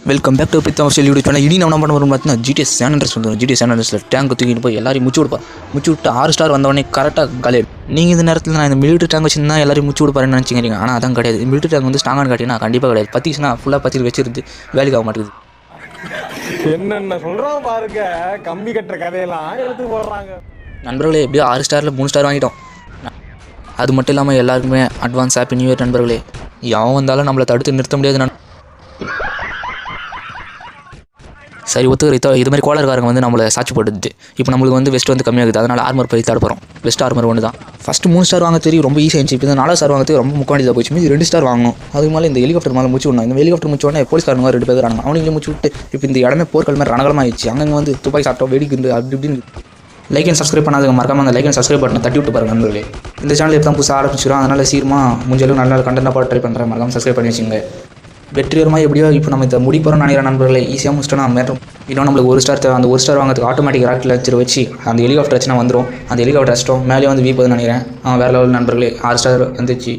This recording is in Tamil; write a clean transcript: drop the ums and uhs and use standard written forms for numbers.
வெல்கம் பேக் டு பித்தம் ஆஃபிஷியல் யூடியூப் சேனல். இனி நம்ம பண்ண வரும் பார்த்தீங்கன்னா ஜிடிஎஸ் சேனல்ஸ் வந்துடும். ஜிடிஎஸ் சேனல்ஸில் டேங்க் தூக்கிட்டு போய் எல்லாரையும் முச்சு விட்டு 6 ஸ்டார் வந்தவொடனே கரெக்டாக காலி. நீங்கள் இந்த நேரத்தில் நான் இந்த மிலிட்ரி டேங்க் வச்சுருந்தா எல்லாரையும் முச்சு விடுப்பாருன்னு நினச்சிக்கிறீங்க. ஆனால் அதான் கிடையாது. மிலிட்ரி டேங்க் வந்து ஸ்ட்ராங்கானு காட்டினா கண்டிப்பாக கிடையாது. பற்றிச்சுன்னா ஃபுல்லாக பற்றி வச்சிருந்து வேலைக்கு ஆக மாட்டேங்குது. என்னென்ன சொல்கிறோம் பாருங்க, கம்பி கட்டுற கதையெல்லாம் எடுத்து போடுறாங்க. நண்பர்களே, எப்படியோ 6 ஸ்டாரில் 3 ஸ்டார் வாங்கிட்டோம். அது மட்டும் இல்லாமல் எல்லாருக்குமே அட்வான்ஸ் ஹாப்பி நியூ இயர் நண்பர்களே. எவன் வந்தாலும் நம்மளை தடுத்து நிறுத்த முடியாது. சரி, ஒத்துக்கிற இது மாதிரி கோளர்காரங்க வந்து நம்மளை சாட்சி போட்டுது. இப்போ நம்மளுக்கு வந்து வெஸ்ட் வந்து கம்மியாகுது. அதனால் ஆர்மர் போய் தட போகிறோம். வெஸ்ட் ஆர்மர் ஒன்று தான். ஃபஸ்ட்டு 3 ஸ்டார் வாங்க தெரியும், ரொம்ப ஈஸியாக இருந்துச்சு. இப்போ இந்த 4 ஸ்டார் வாங்கிறது ரொம்ப முக்காண்டியாக போச்சு. மீது 2 ஸ்டார் வாங்கணும். அதுக்கு மேலே இந்த ஹெலிகாப்டர் மேலே முடிச்சு விடணும். இந்த ஹெலிகாப்டர் முடிச்சு உடனே போலீஸ்காரங்க 2 பேர் வராங்க. அவங்களே முடிச்சு விட்டு இப்போ இந்த இடமே போர்க்கள் மாதிரி ரணகலமாகிடுச்சு. அங்கே வந்து துப்பாக்கி சாப்பிட்டோம், வெடிக்குது, அப்படி இப்படின்னு. லைக் அண்ட் சப்ஸ்கிரைப் பண்ணாதுங்க, மறக்காம அந்த லைக் அண்ட் சப்ஸ்கிரைப் பட்டனை தட்டி விட்டு பாருங்க நண்பர்களே. இந்த சேனல் இப்போ தான் புதுசாக ஆரம்பிச்சிடும். அதனால் சீக்கிரமாக முடிஞ்சாலும் நல்ல கண்டென்ட்டாக பார்த்து ட்ரை பண்ணுறேன். மறக்காம சப்ஸ்கிரைப் பண்ணி வச்சுங்க. வெற்றிகரமாக எப்படியோ இப்போ நம்ம இதை முடிப்போம்னு நினைக்கிறேன் நண்பர்களே. ஈஸியாக முடிச்சிட்டோம். மேட்டும் இன்னும் நம்மளுக்கு 1 ஸ்டார் தேவை. அந்த 1 ஸ்டார் வாங்கிறதுக்கு ஆட்டோமேட்டிக் ராக்கெட் லான்ச்சர் வச்சு அந்த ஹெலிகாப்டர் வச்சுனா வந்துடும். அந்த ஹெலிகாப்டர் வச்சிட்டோம். மேலே வந்து வீ போகுதுன்னு நினைக்கிறேன். வேறு லெவல் நண்பர்களே. 6 ஸ்டார் வந்துச்சு.